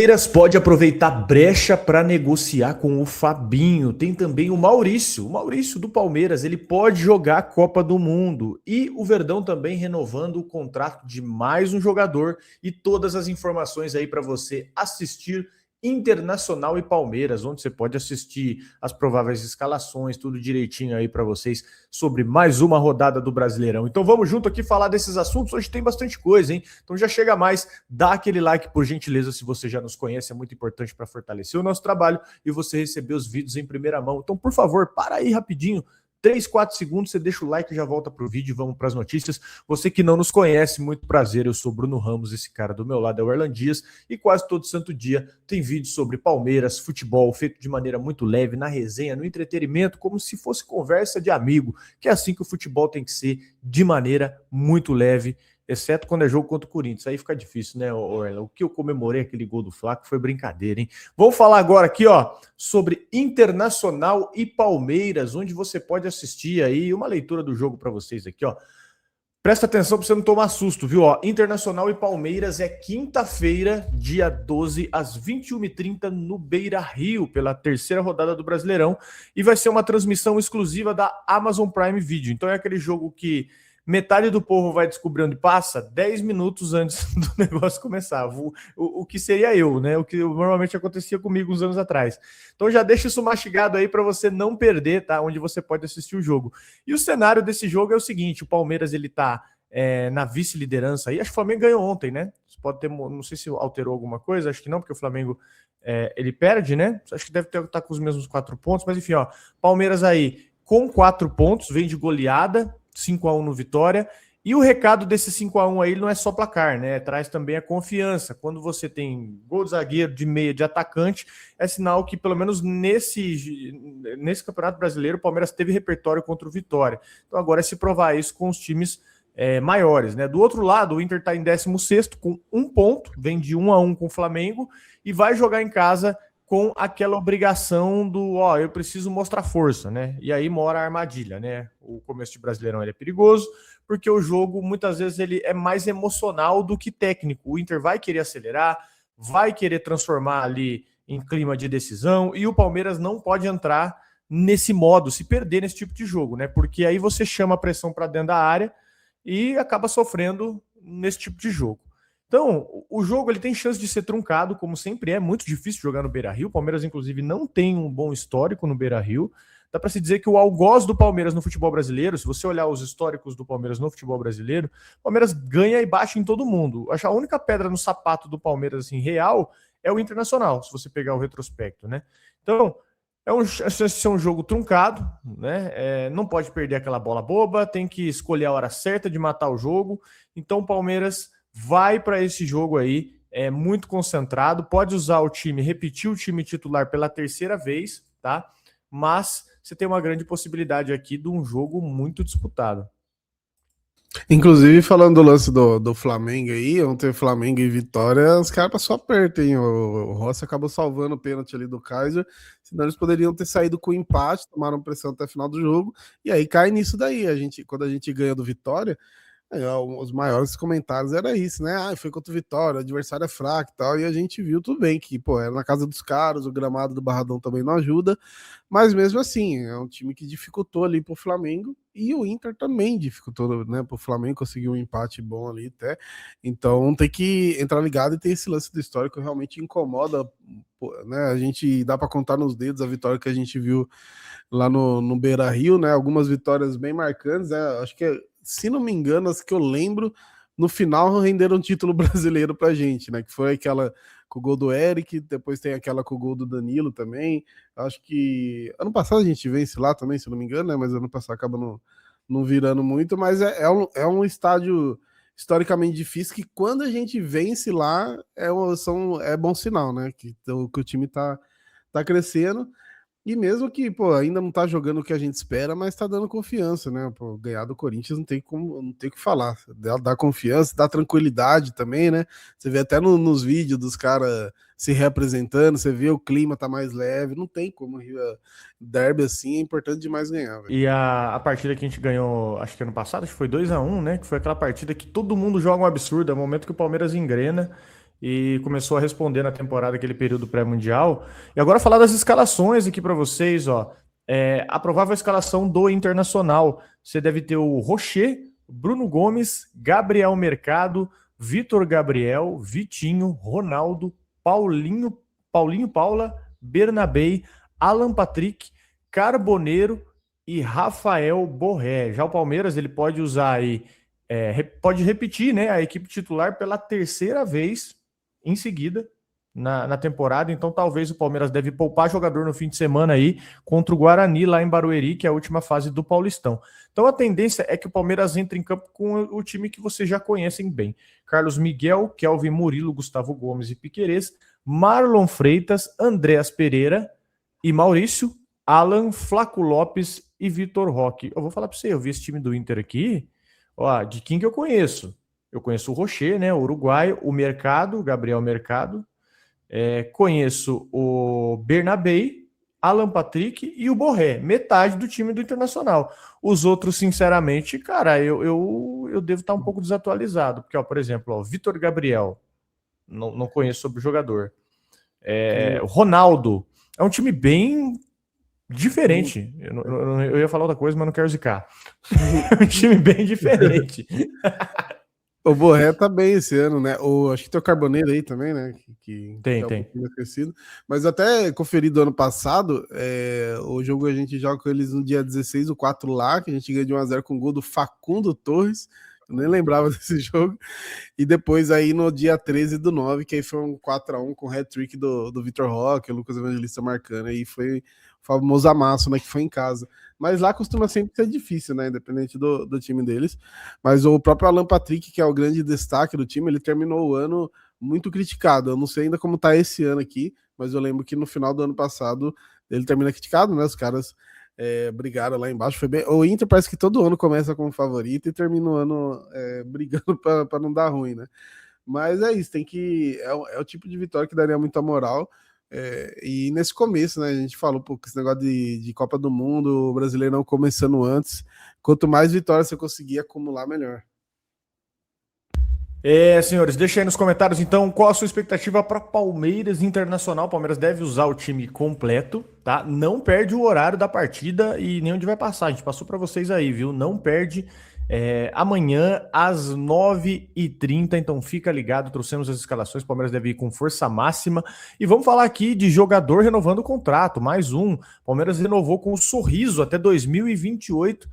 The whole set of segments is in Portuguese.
Palmeiras pode aproveitar brecha para negociar com o Fabinho. Tem também o Maurício. O Maurício do Palmeiras, ele pode jogar a Copa do Mundo. E o Verdão também renovando o contrato de mais um jogador. E todas as informações aí para você assistir Internacional e Palmeiras, onde você pode assistir as prováveis escalações, tudo direitinho aí para vocês sobre mais uma rodada do Brasileirão. Então vamos junto aqui falar desses assuntos. Hoje tem bastante coisa, hein? Então já chega mais, dá aquele like por gentileza se você já nos conhece, é muito importante para fortalecer o nosso trabalho e você receber os vídeos em primeira mão. Então, por favor, para aí rapidinho. 3, 4 segundos, você deixa o like e já volta pro vídeo e vamos para as notícias. Você que não nos conhece, muito prazer, eu sou Bruno Ramos, esse cara do meu lado é o Erlan Dias, e quase todo santo dia tem vídeo sobre Palmeiras, futebol, feito de maneira muito leve, na resenha, no entretenimento, como se fosse conversa de amigo, que é assim que o futebol tem que ser, de maneira muito leve, exceto quando é jogo contra o Corinthians. Aí fica difícil, né, Orla? O que eu comemorei aquele gol do Flaco foi brincadeira, hein? Vamos falar agora aqui, ó, sobre Internacional e Palmeiras, onde você pode assistir aí uma leitura do jogo para vocês aqui, ó. Presta atenção para você não tomar susto, viu? Ó, Internacional e Palmeiras é quinta-feira, dia 12, às 21h30, no Beira-Rio, pela terceira rodada do Brasileirão. E vai ser uma transmissão exclusiva da Amazon Prime Video. Então é aquele jogo que metade do povo vai descobrir onde passa 10 minutos antes do negócio começar. O que seria eu, né? O que normalmente acontecia comigo uns anos atrás. Então já deixa isso mastigado aí para você não perder, tá? Onde você pode assistir o jogo. E o cenário desse jogo é o seguinte: o Palmeiras ele tá na vice-liderança aí. Acho que o Flamengo ganhou ontem, né? Você pode ter, não sei se alterou alguma coisa, acho que não, porque o Flamengo ele perde, né? Acho que deve estar com os mesmos 4 pontos, mas enfim, ó, Palmeiras aí com 4 pontos, vem de goleada, 5-1 no Vitória, e o recado desse 5-1 aí não é só placar, né? Traz também a confiança. Quando você tem gol de zagueiro, de meia, de atacante, é sinal que pelo menos nesse Campeonato Brasileiro o Palmeiras teve repertório contra o Vitória. Então agora é se provar isso com os times maiores, né? Do outro lado, o Inter está em 16º com 1 ponto, vem de 1-1 com o Flamengo e vai jogar em casa com aquela obrigação do, ó, eu preciso mostrar força, né? E aí mora a armadilha, né? O começo de Brasileirão ele é perigoso, porque o jogo, muitas vezes, ele é mais emocional do que técnico. O Inter vai querer acelerar, vai querer transformar ali em clima de decisão, e o Palmeiras não pode entrar nesse modo, se perder nesse tipo de jogo, né? Porque aí você chama a pressão para dentro da área e acaba sofrendo nesse tipo de jogo. Então, o jogo ele tem chance de ser truncado, como sempre é muito difícil jogar no Beira-Rio. O Palmeiras, inclusive, não tem um bom histórico no Beira-Rio. Dá para se dizer que o algoz do Palmeiras no futebol brasileiro, se você olhar os históricos do Palmeiras no futebol brasileiro, o Palmeiras ganha e baixa em todo mundo. Acho que a única pedra no sapato do Palmeiras, assim, real, é o Internacional, se você pegar o retrospecto, né? Então, é um jogo truncado, né? Não pode perder aquela bola boba, tem que escolher a hora certa de matar o jogo. Então, o Palmeiras vai para esse jogo aí, muito concentrado, pode usar o time, repetir o time titular pela terceira vez, tá? Mas você tem uma grande possibilidade aqui de um jogo muito disputado. Inclusive, falando do lance do Flamengo aí, ontem Flamengo e Vitória, os caras passou aperto, hein? O Rossi acabou salvando o pênalti ali do Kaiser, senão eles poderiam ter saído com empate, tomaram pressão até o final do jogo, e aí cai nisso daí. Quando a gente ganha do Vitória, os maiores comentários era isso, né? Foi contra o Vitória, o adversário é fraco e tal, e a gente viu tudo bem que, pô, era na casa dos caras, o gramado do Barradão também não ajuda, mas mesmo assim, é um time que dificultou ali pro Flamengo, e o Inter também dificultou, né, pro Flamengo conseguir um empate bom ali até, então tem que entrar ligado e ter esse lance do histórico que realmente incomoda, né, a gente dá para contar nos dedos a vitória que a gente viu lá no Beira-Rio, né, algumas vitórias bem marcantes, né, acho que se não me engano, as que eu lembro, no final renderam um título brasileiro pra gente, né? Que foi aquela com o gol do Eric, depois tem aquela com o gol do Danilo também. Acho que ano passado a gente vence lá também, se não me engano, né? Mas ano passado acaba não virando muito, mas é um estádio historicamente difícil que quando a gente vence lá é bom sinal, né? Que o time tá crescendo. E mesmo que, pô, ainda não tá jogando o que a gente espera, mas tá dando confiança, né? Pô, ganhar do Corinthians não tem o que falar. Dá confiança, dá tranquilidade também, né? Você vê até nos vídeos dos caras se reapresentando, você vê o clima tá mais leve, não tem como. Derby assim é importante demais ganhar, velho. E a partida que a gente ganhou, acho que ano passado, acho que foi 2-1, né? Que foi aquela partida que todo mundo joga um absurdo, é o momento que o Palmeiras engrena. e começou a responder na temporada, aquele período pré-mundial. E agora falar das escalações aqui para vocês, ó. A provável escalação do Internacional. Você deve ter o Rocher, Bruno Gomes, Gabriel Mercado, Vitor Gabriel, Vitinho, Ronaldo, Paulinho Paula, Bernabei, Alan Patrick, Carboneiro e Rafael Borré. Já o Palmeiras, ele pode usar aí, pode repetir, né, a equipe titular pela terceira vez em seguida na temporada, então talvez o Palmeiras deve poupar jogador no fim de semana aí contra o Guarani lá em Barueri, que é a última fase do Paulistão. Então a tendência é que o Palmeiras entre em campo com o time que vocês já conhecem bem. Carlos Miguel, Kelvin Murilo, Gustavo Gomes e Piquerez, Marlon Freitas, Andréas Pereira e Maurício, Alan, Flaco Lopes e Vitor Roque. Eu vou falar para você, eu vi esse time do Inter aqui, ó, de quem que eu conheço? Eu conheço o Rocher, né, o uruguaio, o Mercado, Gabriel Mercado, conheço o Bernabei, Alan Patrick e o Borré, metade do time do Internacional. Os outros, sinceramente, cara, eu devo estar um pouco desatualizado, porque, ó, por exemplo, o Vitor Gabriel, não conheço sobre o jogador. O Ronaldo, é um time bem diferente. Eu ia falar outra coisa, mas não quero zicar. É um time bem diferente. O Borré tá bem esse ano, né? Acho que tem o Carboneiro aí também, né? Tem. Um pouquinho mais crescido. Mas até conferi do ano passado, o jogo a gente joga com eles no dia 16, o 4 lá, que a gente ganha de 1-0 com o gol do Facundo Torres. Eu nem lembrava desse jogo. E depois aí no dia 13 do 9, que aí foi um 4-1 com o hat-trick do Vitor Roque, o Lucas Evangelista marcando. Aí foi o famoso amasso, né? Que foi em casa. Mas lá costuma sempre ser difícil, né? Independente do time deles. Mas o próprio Alan Patrick, que é o grande destaque do time, ele terminou o ano muito criticado. Eu não sei ainda como tá esse ano aqui, mas eu lembro que no final do ano passado ele termina criticado, né? Os caras brigaram lá embaixo. Foi bem... O Inter parece que todo ano começa como favorito e termina o ano brigando para não dar ruim, né? Mas é isso, tem que. É o tipo de vitória que daria muita moral. E nesse começo, né, a gente falou, pô, esse negócio de Copa do Mundo, o Brasileirão começando antes, quanto mais vitórias você conseguir acumular, melhor. Senhores, deixa aí nos comentários, então, qual a sua expectativa para Palmeiras Internacional. O Palmeiras deve usar o time completo, tá? Não perde o horário da partida e nem onde vai passar. A gente passou para vocês aí, viu? Não perde. Amanhã, às 9h30, então fica ligado, trouxemos as escalações, o Palmeiras deve ir com força máxima, e vamos falar aqui de jogador renovando o contrato, mais um, o Palmeiras renovou com o Sorriso até 2028,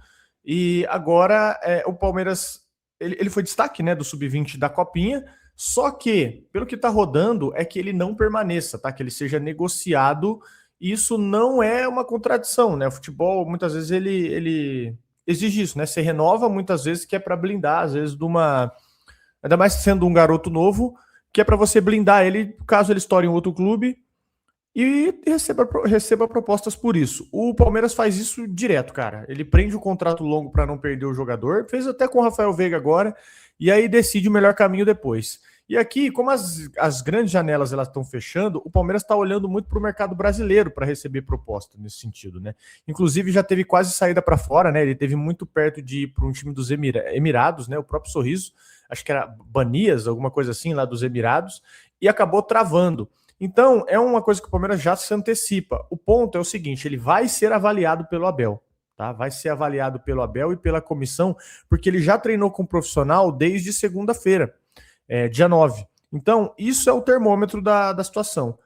e agora o Palmeiras, ele foi destaque, né, do Sub-20 da Copinha, só que, pelo que tá rodando, é que ele não permaneça, tá, que ele seja negociado, e isso não é uma contradição, né, o futebol, muitas vezes, ele exige isso, né? Você renova muitas vezes que é para blindar, às vezes, ainda mais sendo um garoto novo, que é para você blindar ele caso ele estoure em outro clube e receba propostas por isso. O Palmeiras faz isso direto, cara. Ele prende o contrato longo para não perder o jogador, fez até com o Rafael Veiga agora, e aí decide o melhor caminho depois. E aqui, como as grandes janelas elas estão fechando, o Palmeiras está olhando muito para o mercado brasileiro para receber proposta nesse sentido, né? Inclusive já teve quase saída para fora, né? Ele teve muito perto de ir para um time dos Emirados, né? O próprio Sorriso, acho que era Banias, alguma coisa assim, lá dos Emirados, e acabou travando. Então, é uma coisa que o Palmeiras já se antecipa. O ponto é o seguinte, ele vai ser avaliado pelo Abel. Tá? Vai ser avaliado pelo Abel e pela comissão, porque ele já treinou com um profissional desde segunda-feira. Dia 9. Então, isso é o termômetro da situação.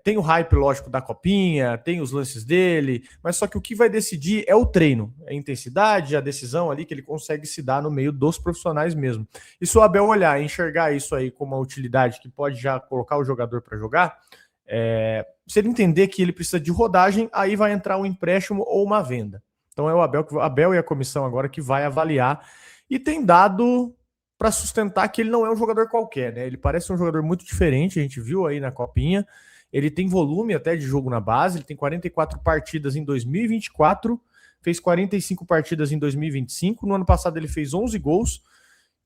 Tem o hype, lógico, da Copinha, tem os lances dele, mas só que o que vai decidir é o treino, a intensidade, a decisão ali que ele consegue se dar no meio dos profissionais mesmo. E se o Abel olhar e enxergar isso aí como uma utilidade que pode já colocar o jogador para jogar, se ele entender que ele precisa de rodagem, aí vai entrar um empréstimo ou uma venda. Então é o Abel e a comissão agora que vai avaliar, e tem dado para sustentar que ele não é um jogador qualquer, né? Ele parece um jogador muito diferente, a gente viu aí na Copinha, ele tem volume até de jogo na base, ele tem 44 partidas em 2024, fez 45 partidas em 2025, no ano passado ele fez 11 gols,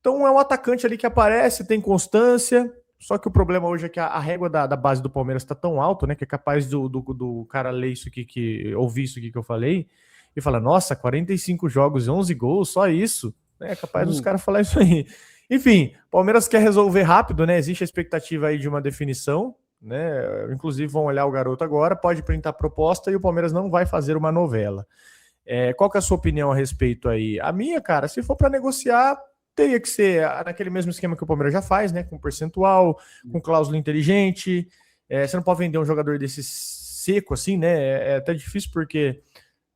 então é um atacante ali que aparece, tem constância, só que o problema hoje é que a régua da base do Palmeiras está tão alta, né, que é capaz do cara ler isso aqui, ouvir isso aqui que eu falei, e falar, nossa, 45 jogos e 11 gols, só isso, é capaz dos caras falar isso aí. Enfim, Palmeiras quer resolver rápido, né? Existe a expectativa aí de uma definição, né? Inclusive vão olhar o garoto agora, pode printar proposta e o Palmeiras não vai fazer uma novela. Qual que é a sua opinião a respeito aí? A minha, cara, se for para negociar, teria que ser naquele mesmo esquema que o Palmeiras já faz, né? Com percentual, com cláusula inteligente. Você não pode vender um jogador desse seco assim, né? É até difícil porque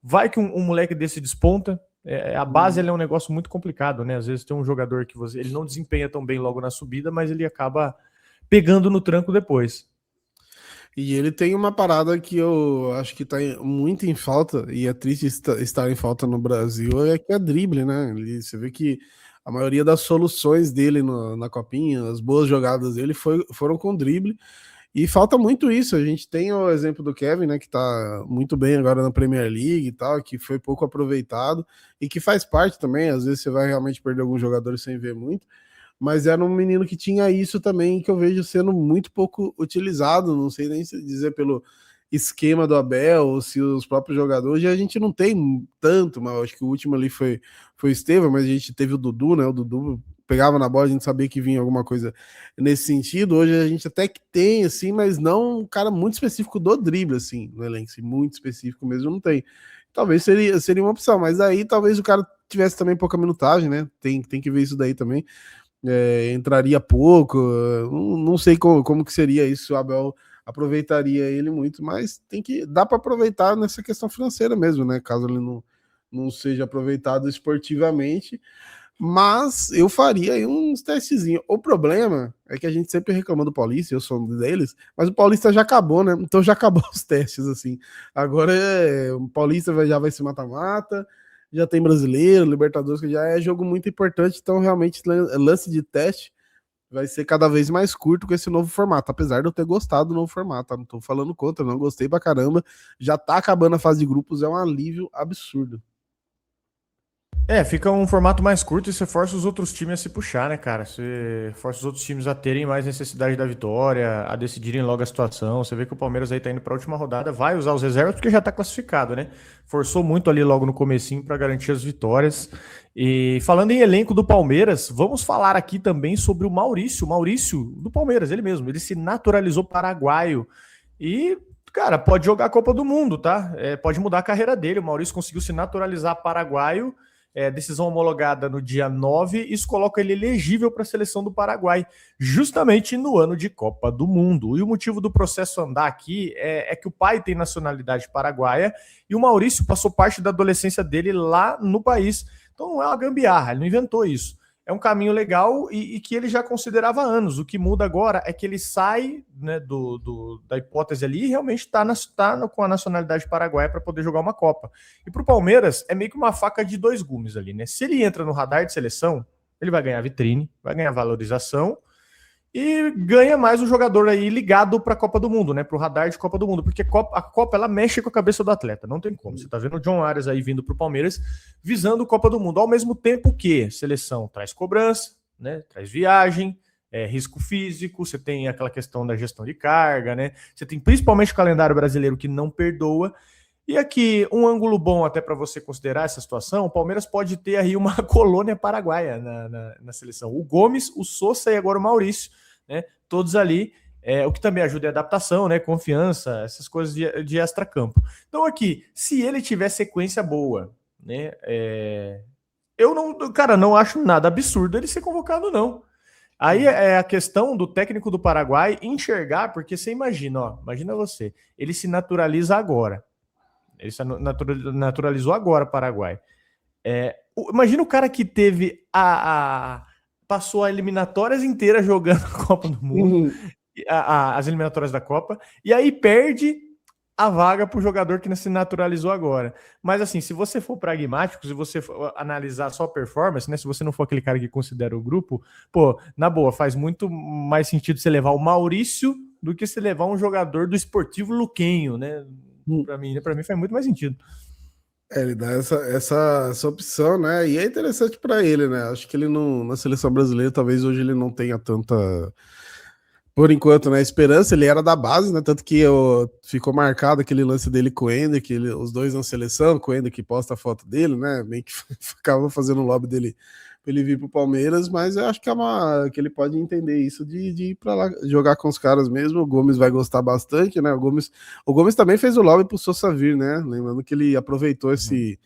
vai que um moleque desse desponta. A base é um negócio muito complicado, né? Às vezes tem um jogador que ele não desempenha tão bem logo na subida, mas ele acaba pegando no tranco depois. E ele tem uma parada que eu acho que tá muito em falta, e é triste estar em falta no Brasil, é que é drible, né? Você vê que a maioria das soluções dele na Copinha, as boas jogadas dele foram com drible. E falta muito isso. A gente tem o exemplo do Kevin, né, que tá muito bem agora na Premier League e tal, que foi pouco aproveitado e que faz parte também. Às vezes você vai realmente perder alguns jogadores sem ver muito, mas era um menino que tinha isso também, que eu vejo sendo muito pouco utilizado. Não sei nem se dizer pelo esquema do Abel ou se os próprios jogadores. E a gente não tem tanto, mas acho que o último ali foi o Estevão, mas a gente teve o Dudu, né? O Dudu pegava na bola, a gente sabia que vinha alguma coisa nesse sentido. Hoje a gente até que tem, assim, mas não um cara muito específico do drible, assim, no elenco, assim, muito específico mesmo, não tem. Talvez seria uma opção, mas aí talvez o cara tivesse também pouca minutagem, né? Tem que ver isso daí também. Entraria pouco, não sei como que seria isso, o Abel aproveitaria ele muito, mas dá para aproveitar nessa questão financeira mesmo, né? Caso ele não seja aproveitado esportivamente. Mas eu faria aí uns testezinhos. O problema é que a gente sempre reclama do Paulista, eu sou um deles, mas o Paulista já acabou, né? Então já acabou os testes, assim. Agora o Paulista já vai se mata-mata, já tem Brasileiro, Libertadores, que já é jogo muito importante, então realmente lance de teste vai ser cada vez mais curto com esse novo formato, apesar de eu ter gostado do novo formato, tá? Não tô falando contra, não gostei pra caramba. Já tá acabando a fase de grupos, é um alívio absurdo. Fica um formato mais curto e você força os outros times a se puxar, né, cara? Você força os outros times a terem mais necessidade da vitória, a decidirem logo a situação. Você vê que o Palmeiras aí tá indo pra última rodada, vai usar os reservas porque já tá classificado, né? Forçou muito ali logo no comecinho para garantir as vitórias. E falando em elenco do Palmeiras, vamos falar aqui também sobre o Maurício. Maurício do Palmeiras, ele mesmo. Ele se naturalizou paraguaio e cara, pode jogar a Copa do Mundo, tá? Pode mudar a carreira dele. O Maurício conseguiu se naturalizar paraguaio. Decisão homologada no dia 9, isso coloca ele elegível para a seleção do Paraguai, justamente no ano de Copa do Mundo. E o motivo do processo andar aqui é que o pai tem nacionalidade paraguaia e o Maurício passou parte da adolescência dele lá no país. Então não é uma gambiarra, ele não inventou isso. É um caminho legal e que ele já considerava há anos. O que muda agora é que ele sai, né, da hipótese ali e realmente está com a nacionalidade paraguaia para poder jogar uma Copa. E para o Palmeiras é meio que uma faca de dois gumes ali, né? Se ele entra no radar de seleção, ele vai ganhar vitrine, vai ganhar valorização e ganha mais um jogador aí ligado para a Copa do Mundo, né? Para o radar de Copa do Mundo, porque a Copa ela mexe com a cabeça do atleta, não tem como. Você tá vendo o John Arias aí vindo para o Palmeiras visando Copa do Mundo, ao mesmo tempo que seleção traz cobrança, né? Traz viagem, risco físico, você tem aquela questão da gestão de carga, né? Você tem principalmente o calendário brasileiro que não perdoa. E aqui, um ângulo bom até para você considerar essa situação, o Palmeiras pode ter aí uma colônia paraguaia na seleção. O Gomes, o Sousa e agora o Maurício, né? Todos ali, o que também ajuda é a adaptação, né? Confiança, essas coisas de extra-campo. Então aqui, se ele tiver sequência boa, né? Eu não acho nada absurdo ele ser convocado, não. Aí é a questão do técnico do Paraguai enxergar, porque você imagina você, ele se naturaliza agora. Ele se naturalizou agora Paraguai. Imagina o cara que teve passou a eliminatórias inteiras jogando a Copa do Mundo, as eliminatórias da Copa, e aí perde a vaga para o jogador que se naturalizou agora. Mas assim, se você for pragmático, se você for analisar só a performance, né? Se você não for aquele cara que considera o grupo, pô, na boa, faz muito mais sentido você levar o Maurício do que você levar um jogador do Esportivo Luquenho, né? Para mim faz muito mais sentido. Ele dá essa opção, né? E é interessante para ele, né? Acho que ele não, na seleção brasileira, talvez hoje ele não tenha tanta, por enquanto, né? Esperança. Ele era da base, né? Tanto que ficou marcado aquele lance dele com o Ender, que os dois na seleção, com o Ender que posta a foto dele, né? Meio que ficava fazendo o lobby dele ele vir pro Palmeiras, mas eu acho que que ele pode entender isso de ir para lá jogar com os caras mesmo. O Gomes vai gostar bastante, né? O Gomes também fez o lobby pro Sousa vir, né? Lembrando que ele aproveitou esse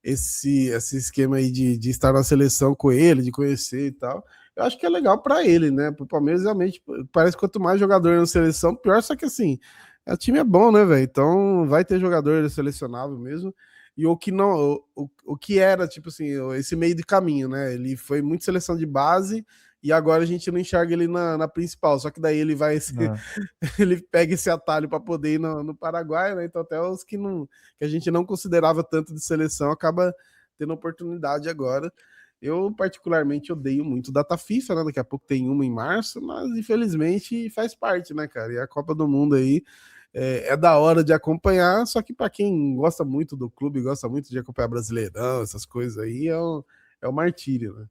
esquema aí de estar na seleção com ele, de conhecer e tal. Eu acho que é legal para ele, né? Pro Palmeiras realmente parece que quanto mais jogador na seleção, pior. Só que assim, o time é bom, né, velho? Então vai ter jogador selecionável mesmo. E o que não, o que era, tipo assim, esse meio de caminho, né? Ele foi muito seleção de base e agora a gente não enxerga ele na principal. Só que daí ele vai Ah. ele pega esse atalho para poder ir no Paraguai, né? Então até os que a gente não considerava tanto de seleção acaba tendo oportunidade agora. Eu particularmente odeio muito data FIFA, né? Daqui a pouco tem uma em março, mas infelizmente faz parte, né, cara? E a Copa do Mundo aí é da hora de acompanhar, só que para quem gosta muito do clube, gosta muito de acompanhar Brasileirão, essas coisas aí, é um martírio, né?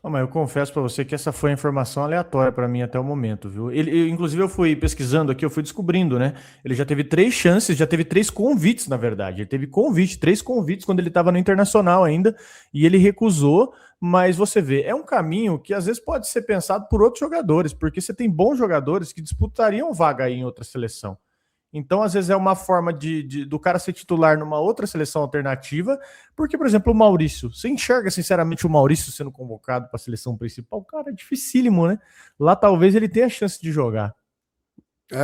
Mas eu confesso para você que essa foi a informação aleatória para mim até o momento, viu? Inclusive, eu fui pesquisando aqui, eu fui descobrindo, né? Ele já teve 3 chances, já teve 3 convites, na verdade. Ele teve 3 convites quando ele estava no Internacional ainda, e ele recusou. Mas você vê, é um caminho que às vezes pode ser pensado por outros jogadores, porque você tem bons jogadores que disputariam vaga aí em outra seleção. Então, às vezes, é uma forma do cara ser titular numa outra seleção alternativa, porque, por exemplo, o Maurício, você enxerga, sinceramente, o Maurício sendo convocado para a seleção principal? Cara, é dificílimo, né? Lá talvez ele tenha chance de jogar.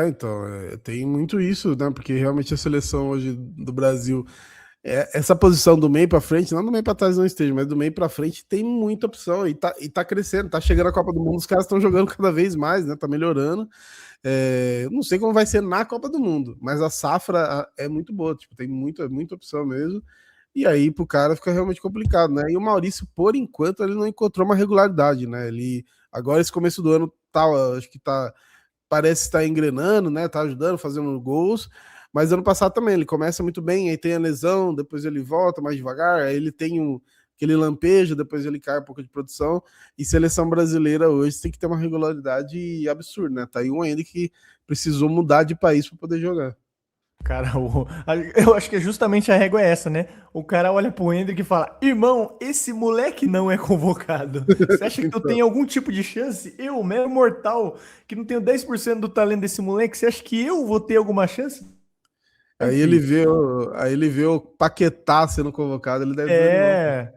Então, tem muito isso, né? Porque realmente a seleção hoje do Brasil, essa posição do meio para frente, não do meio para trás não esteja, mas do meio para frente tem muita opção e tá crescendo, tá chegando a Copa do Mundo, os caras estão jogando cada vez mais, né? Tá melhorando. Não sei como vai ser na Copa do Mundo, mas a safra é muito boa, tipo, tem muita opção mesmo. E aí pro cara fica realmente complicado, né? E o Maurício, por enquanto, ele não encontrou uma regularidade, né? Ele agora esse começo do ano acho que parece estar engrenando, né? Tá ajudando, fazendo gols. Mas ano passado também, ele começa muito bem, aí tem a lesão, depois ele volta mais devagar, aí ele tem aquele lampejo, depois ele cai um pouco de produção. E seleção brasileira hoje tem que ter uma regularidade absurda, né? Tá aí um ainda que precisou mudar de país para poder jogar. Cara, eu acho que justamente a régua é essa, né? O cara olha pro Hendrick e fala: irmão, esse moleque não é convocado. Você acha que eu tenho algum tipo de chance? Eu, mero mortal, que não tenho 10% do talento desse moleque, você acha que eu vou ter alguma chance? Meu Aí ele filho. vê o Paquetá sendo convocado, ele deve desanimar. É.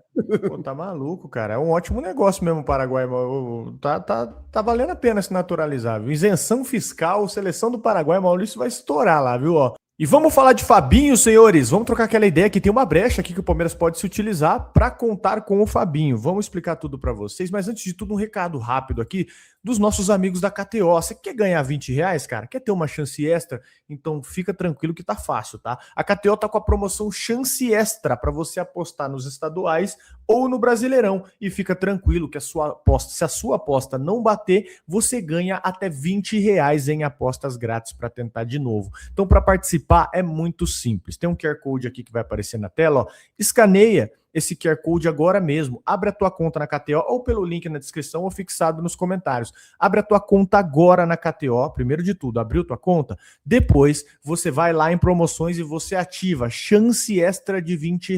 Pô, tá maluco, cara. É um ótimo negócio mesmo o Paraguai. Tá valendo a pena se naturalizar, viu? Isenção fiscal, seleção do Paraguai, Maurício vai estourar lá, viu? Ó. E vamos falar de Fabinho, senhores. Vamos trocar aquela ideia que tem uma brecha aqui que o Palmeiras pode se utilizar para contar com o Fabinho. Vamos explicar tudo para vocês, mas antes de tudo, um recado rápido aqui dos nossos amigos da KTO. Você quer ganhar R$ 20, cara? Quer ter uma chance extra? Então fica tranquilo que tá fácil, tá? A KTO tá com a promoção Chance Extra para você apostar nos estaduais ou no Brasileirão. E fica tranquilo que se a sua aposta não bater, você ganha até R$ 20 em apostas grátis para tentar de novo. Então, para participar é muito simples. Tem um QR Code aqui que vai aparecer na tela, ó. Escaneia esse QR Code agora mesmo. Abre a tua conta na KTO ou pelo link na descrição ou fixado nos comentários. Abre a tua conta agora na KTO. Primeiro de tudo, abriu tua conta. Depois, você vai lá em promoções e você ativa chance extra de R$ 20.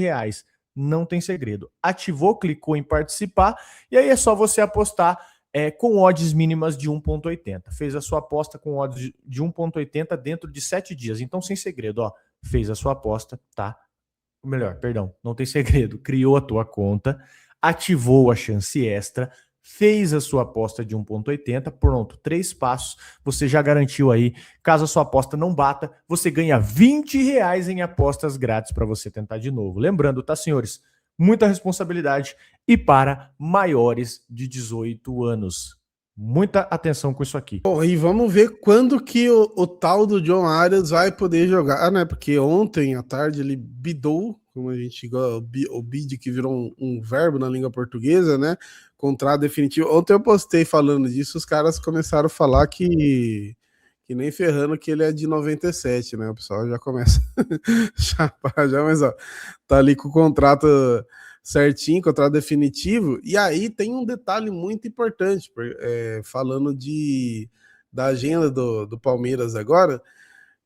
Não tem segredo. Ativou, clicou em participar e aí é só você apostar com odds mínimas de 1,80. Fez a sua aposta com odds de 1,80 dentro de 7 dias. Então, sem segredo, ó, fez a sua aposta, tá? Melhor, perdão, não tem segredo. Criou a tua conta, ativou a chance extra, fez a sua aposta de 1,80, pronto, 3 passos, você já garantiu aí. Caso a sua aposta não bata, você ganha R$ 20 em apostas grátis para você tentar de novo. Lembrando, tá, senhores? Muita responsabilidade e para maiores de 18 anos. Muita atenção com isso aqui. Bom, e vamos ver quando que o tal do John Arias vai poder jogar, né? Porque ontem à tarde ele bidou, como a gente o bid que virou um verbo na língua portuguesa, né? Contrato definitivo. Ontem eu postei falando disso, os caras começaram a falar que nem ferrando que ele é de 97, né? O pessoal já começa chapar já, mas ó, tá ali com o contrato certinho, contrato definitivo. E aí tem um detalhe muito importante, falando da agenda do Palmeiras agora,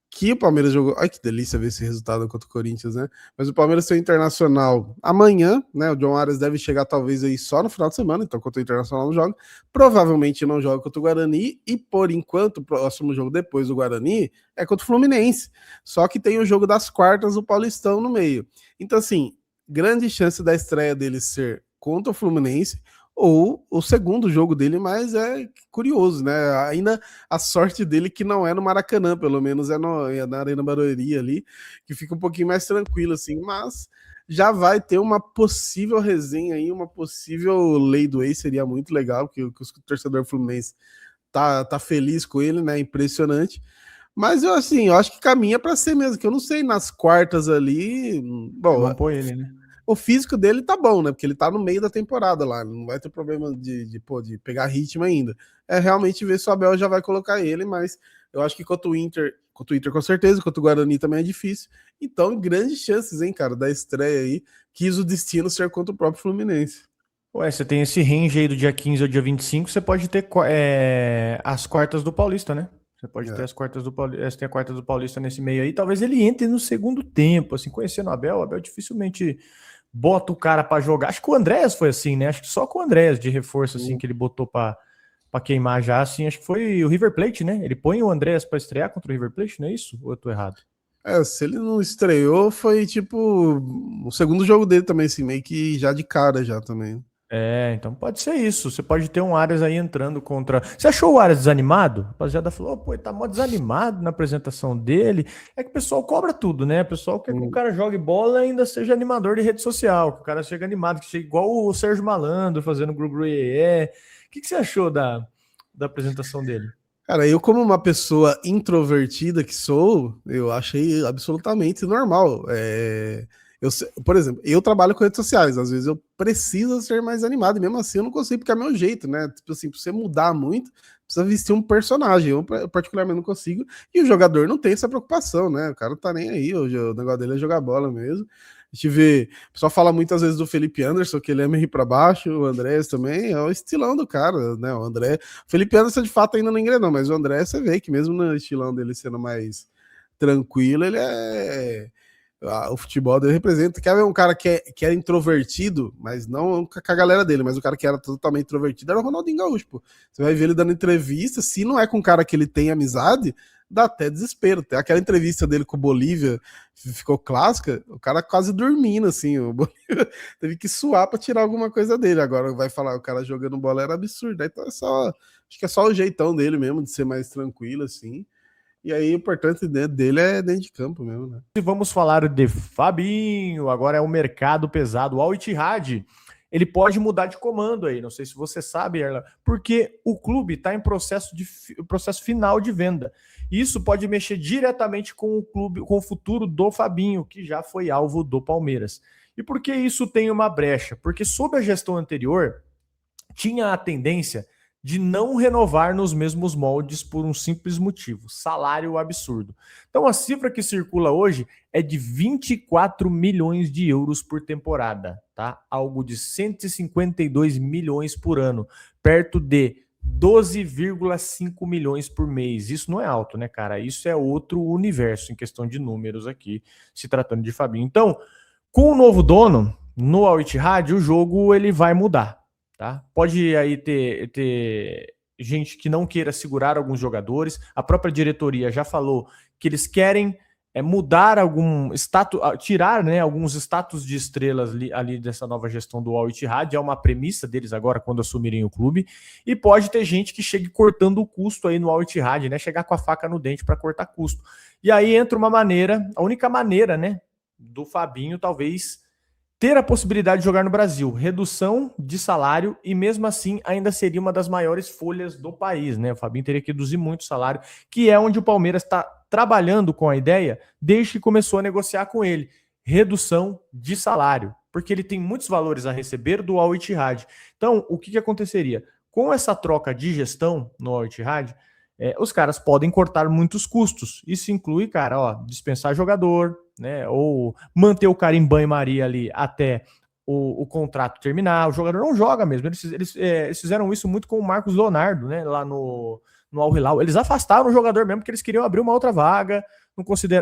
que o Palmeiras jogou. Ai, que delícia ver esse resultado contra o Corinthians, né? Mas o Palmeiras tem o Internacional amanhã, né? O John Arias deve chegar talvez aí só no final de semana, então contra o Internacional não joga. Provavelmente não joga contra o Guarani e por enquanto o próximo jogo depois do Guarani é contra o Fluminense. Só que tem o jogo das quartas do Paulistão no meio. Então assim, grande chance da estreia dele ser contra o Fluminense ou o segundo jogo dele, mas é curioso, né? Ainda a sorte dele que não é no Maracanã, pelo menos é na Arena Barueri ali, que fica um pouquinho mais tranquilo, assim, mas já vai ter uma possível resenha aí, uma possível lei do ex, seria muito legal, que o torcedor fluminense tá feliz com ele, né? Impressionante. Mas eu assim, eu acho que caminha para ser mesmo, que eu não sei nas quartas ali, bom, Vamos pôr ele, né? o físico dele tá bom, né? Porque ele tá no meio da temporada lá, não vai ter problema de pegar ritmo ainda. É realmente ver se o Abel já vai colocar ele, mas eu acho que contra o Inter com certeza, contra o Guarani também é difícil. Então, grandes chances, hein, cara, da estreia aí. Quis o destino ser contra o próprio Fluminense. Ué, você tem esse range aí do dia 15 ao dia 25, você pode ter as quartas do Paulista, né? Você pode ter É. as quartas do Paulista, tem a quarta do Paulista nesse meio aí. Talvez ele entre no segundo tempo, assim, conhecendo o Abel dificilmente bota o cara pra jogar. Acho que o Andréas foi assim, né? Acho que só com o Andréas de reforço, assim, que ele botou pra queimar já, assim. Acho que foi o River Plate, né? Ele põe o Andréas pra estrear contra o River Plate, não é isso? Ou eu tô errado? Se ele não estreou, foi tipo o segundo jogo dele também, assim, meio que já de cara já também. Então pode ser isso. Você pode ter um Arias aí entrando contra. Você achou o Arias desanimado? A rapaziada falou, pô, ele tá mó desanimado na apresentação dele. É que o pessoal cobra tudo, né? O pessoal quer que o cara jogue bola e ainda seja animador de rede social, que o cara chega animado, que chega igual o Sérgio Malandro fazendo Gru Iê. O que você achou da apresentação dele? Cara, eu como uma pessoa introvertida que sou, eu achei absolutamente normal. Por exemplo, eu trabalho com redes sociais, às vezes eu preciso ser mais animado, e mesmo assim eu não consigo, porque é meu jeito, né? Tipo assim, pra você mudar muito, precisa vestir um personagem. Eu particularmente não consigo, e o jogador não tem essa preocupação, né? O cara tá nem aí, o negócio dele é jogar bola mesmo. A gente vê, o pessoal fala muitas vezes do Felipe Anderson, que ele é meio para baixo, o Andrés também, é o estilão do cara, né? O André, o Felipe Anderson de fato ainda não engrenou, mas o André você vê que mesmo no estilão dele sendo mais tranquilo, ele é. O futebol dele representa. Quer ver um cara que era introvertido, mas não com a galera dele, mas o cara que era totalmente introvertido era o Ronaldinho Gaúcho, pô. Você vai ver ele dando entrevista, se não é com um cara que ele tem amizade, dá até desespero. Tem aquela entrevista dele com o Bolívia, ficou clássica, o cara quase dormindo, assim. O Bolívia teve que suar pra tirar alguma coisa dele. Agora vai falar, o cara jogando bola era absurdo. Então é só. Acho que é só o jeitão dele mesmo, de ser mais tranquilo, assim. E aí, o importante dele é dentro de campo mesmo, né? E vamos falar de Fabinho, agora é o mercado pesado. O Al Ittihad, ele pode mudar de comando aí, não sei se você sabe, Erla, porque o clube está em processo final de venda. Isso pode mexer diretamente com o clube, com o futuro do Fabinho, que já foi alvo do Palmeiras. E por que isso tem uma brecha? Porque sob a gestão anterior, tinha a tendência de não renovar nos mesmos moldes por um simples motivo: salário absurdo. Então a cifra que circula hoje é de 24 milhões de euros por temporada, tá? Algo de 152 milhões por ano, perto de 12,5 milhões por mês. Isso não é alto, né, cara? Isso é outro universo em questão de números aqui, se tratando de Fabinho. Então, com o novo dono no Al Ittihad, o jogo ele vai mudar. Tá? Pode aí ter gente que não queira segurar alguns jogadores. A própria diretoria já falou que eles querem mudar algum status, tirar, né, alguns status de estrelas ali dessa nova gestão do Al Ittihad. É uma premissa deles agora quando assumirem o clube. E pode ter gente que chegue cortando o custo aí no Al Ittihad, né, chegar com a faca no dente para cortar custo. E aí entra uma maneira, a única maneira, né, do Fabinho talvez ter a possibilidade de jogar no Brasil, redução de salário e mesmo assim ainda seria uma das maiores folhas do país, né? O Fabinho teria que reduzir muito o salário, que é onde o Palmeiras está trabalhando com a ideia desde que começou a negociar com ele. Redução de salário, porque ele tem muitos valores a receber do Al Ittihad. Então, o que aconteceria? Com essa troca de gestão no Al Ittihad, os caras podem cortar muitos custos. Isso inclui, cara, dispensar jogador, né? Ou manter o cara em banho-maria ali até o contrato terminar. O jogador não joga mesmo. Eles fizeram isso muito com o Marcos Leonardo, né? Lá no no Al Hilal. Eles afastaram o jogador mesmo porque eles queriam abrir uma outra vaga,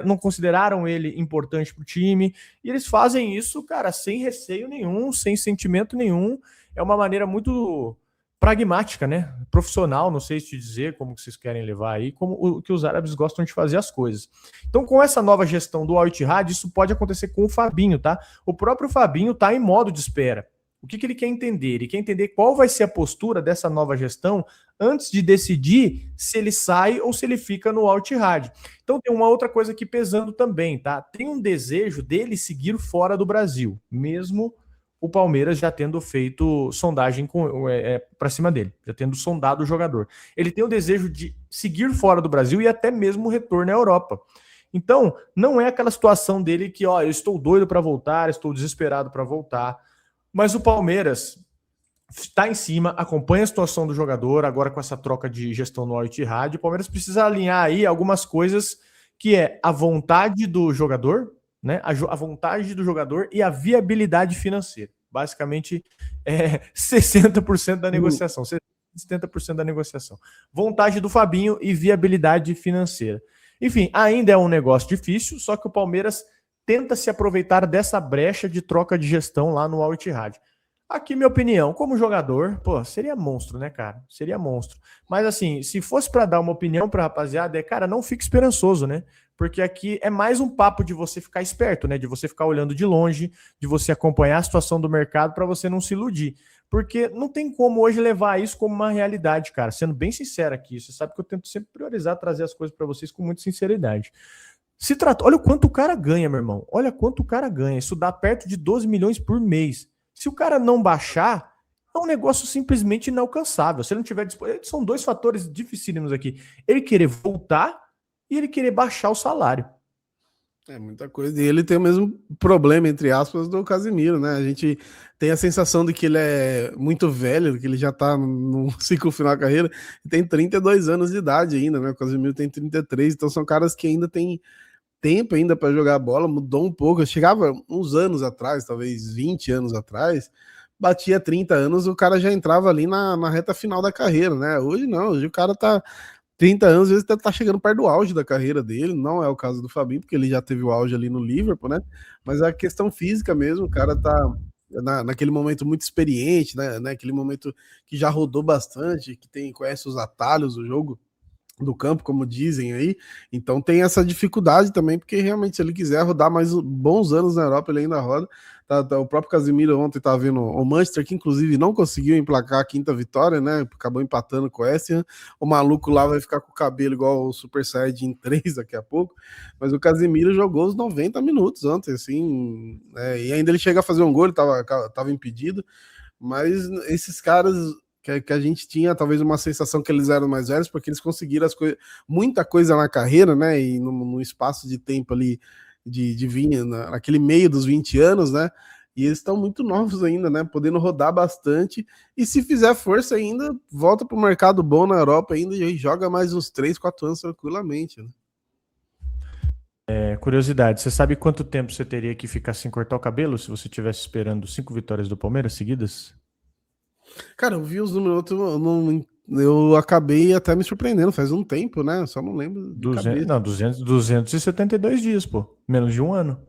não consideraram ele importante para o time, e eles fazem isso, cara, sem receio nenhum, sem sentimento nenhum. É uma maneira muito pragmática, né? Profissional, não sei te dizer como que vocês querem levar aí, como o que os árabes gostam de fazer as coisas. Então, com essa nova gestão do Al Ittihad, isso pode acontecer com o Fabinho, tá? O próprio Fabinho tá em modo de espera. O que ele quer entender? Ele quer entender qual vai ser a postura dessa nova gestão antes de decidir se ele sai ou se ele fica no Al Ittihad. Então tem uma outra coisa aqui pesando também, tá? Tem um desejo dele seguir fora do Brasil, mesmo o Palmeiras já tendo feito sondagem para cima dele, já tendo sondado o jogador. Ele tem o desejo de seguir fora do Brasil e até mesmo retorno à Europa. Então, não é aquela situação dele que, ó, eu estou doido para voltar, estou desesperado para voltar. Mas o Palmeiras está em cima, acompanha a situação do jogador, agora com essa troca de gestão no Al Ittihad. O Palmeiras precisa alinhar aí algumas coisas, que é a vontade do jogador, né? A vontade do jogador e a viabilidade financeira. Basicamente, 60% da negociação, 70% da negociação. Vontade do Fabinho e viabilidade financeira. Enfim, ainda é um negócio difícil, só que o Palmeiras tenta se aproveitar dessa brecha de troca de gestão lá no Al Ittihad. Aqui, minha opinião, como jogador, pô, seria monstro, né, cara? Seria monstro. Mas, assim, se fosse para dar uma opinião pra rapaziada, cara, não fique esperançoso, né? Porque aqui é mais um papo de você ficar esperto, né? De você ficar olhando de longe, de você acompanhar a situação do mercado para você não se iludir. Porque não tem como hoje levar isso como uma realidade, cara. Sendo bem sincero aqui, você sabe que eu tento sempre priorizar, trazer as coisas para vocês com muita sinceridade. Se trata, olha o quanto o cara ganha, meu irmão. Olha quanto o cara ganha. Isso dá perto de 12 milhões por mês. Se o cara não baixar, é um negócio simplesmente inalcançável. Se ele não tiver disponível, são dois fatores dificílimos aqui. Ele querer voltar e ele querer baixar o salário. É muita coisa. E ele tem o mesmo problema, entre aspas, do Casemiro, né? A gente tem a sensação de que ele é muito velho, que ele já tá no ciclo final da carreira, e tem 32 anos de idade ainda, né? O Casemiro tem 33, então são caras que ainda têm tempo ainda para jogar bola, mudou um pouco. Eu chegava uns anos atrás, talvez 20 anos atrás, batia 30 anos, o cara já entrava ali na reta final da carreira, né? Hoje não, hoje o cara tá 30 anos, às vezes tá chegando perto do auge da carreira dele, não é o caso do Fabinho, porque ele já teve o auge ali no Liverpool, né? Mas a questão física mesmo, o cara tá naquele momento muito experiente, né? Aquele momento que já rodou bastante, que conhece os atalhos do jogo, do campo, como dizem aí, então tem essa dificuldade também, porque realmente se ele quiser rodar mais bons anos na Europa, ele ainda roda. O próprio Casemiro ontem tá vendo o Manchester, que inclusive não conseguiu emplacar a quinta vitória, né, acabou empatando com o West Ham. O maluco lá vai ficar com o cabelo igual o Super Saiyajin 3 daqui a pouco, mas o Casemiro jogou os 90 minutos ontem, assim, e ainda ele chega a fazer um gol, ele tava impedido, mas esses caras que a gente tinha talvez uma sensação que eles eram mais velhos, porque eles conseguiram muita coisa na carreira, né, e no espaço de tempo ali de vir naquele meio dos 20 anos, né, e eles estão muito novos ainda, né, podendo rodar bastante, e se fizer força ainda, volta para o mercado bom na Europa ainda e joga mais uns 3, 4 anos tranquilamente, né. Curiosidade, você sabe quanto tempo você teria que ficar sem cortar o cabelo se você estivesse esperando 5 vitórias do Palmeiras seguidas? Cara, eu vi os números, eu acabei até me surpreendendo, faz um tempo, né? Só não lembro de 272 dias, pô. Menos de um ano.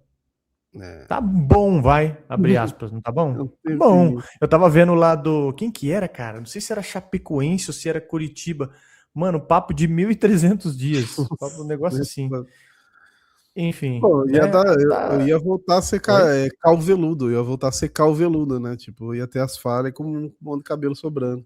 Tá bom, vai, abre aspas, não tá bom? Tá bom. Eu tava vendo lá quem que era, cara? Não sei se era Chapecoense ou se era Curitiba. Mano, papo de 1.300 dias. Papo, um negócio assim. Enfim. Pô, eu ia voltar a ser calveludo, eu ia voltar a ser calveludo, né? Tipo, ia ter as falhas com um monte de cabelo sobrando.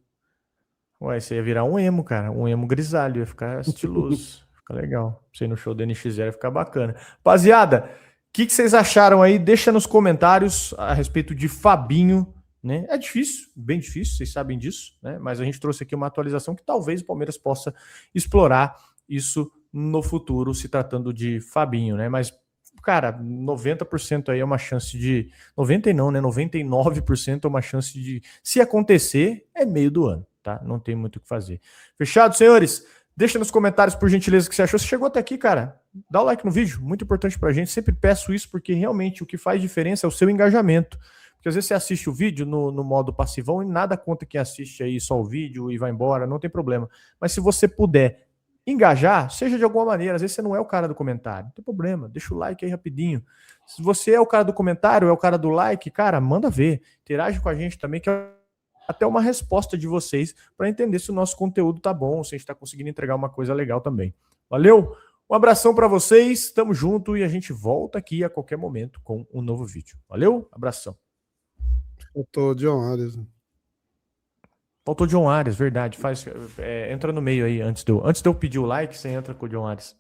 Ué, você ia virar um emo, cara. Um emo grisalho, ia ficar estiloso. Fica legal. Você ir no show do NX0 ia ficar bacana. Rapaziada, o que vocês acharam aí? Deixa nos comentários a respeito de Fabinho, né? É difícil, bem difícil, vocês sabem disso, né? Mas a gente trouxe aqui uma atualização que talvez o Palmeiras possa explorar isso no futuro, se tratando de Fabinho, né? Mas, cara, 90% aí é uma chance de... 90 não, né? 99% é uma chance de... Se acontecer, é meio do ano, tá? Não tem muito o que fazer. Fechado, senhores? Deixa nos comentários, por gentileza, o que você achou. Se chegou até aqui, cara, dá o like no vídeo, muito importante pra gente. Sempre peço isso, porque realmente o que faz diferença é o seu engajamento. Porque às vezes você assiste o vídeo no modo passivão e nada conta quem assiste aí só o vídeo e vai embora, não tem problema. Mas se você puder engajar, seja de alguma maneira, às vezes você não é o cara do comentário, não tem problema, deixa o like aí rapidinho. Se você é o cara do comentário, é o cara do like, cara, manda ver, interage com a gente também, que é até uma resposta de vocês para entender se o nosso conteúdo tá bom, se a gente está conseguindo entregar uma coisa legal também. Valeu? Um abração para vocês, tamo junto e a gente volta aqui a qualquer momento com um novo vídeo. Valeu? Abração. Faltou o John Arias. Faltou o John Arias, verdade. Entra no meio aí antes de eu pedir o like, você entra com o John Arias.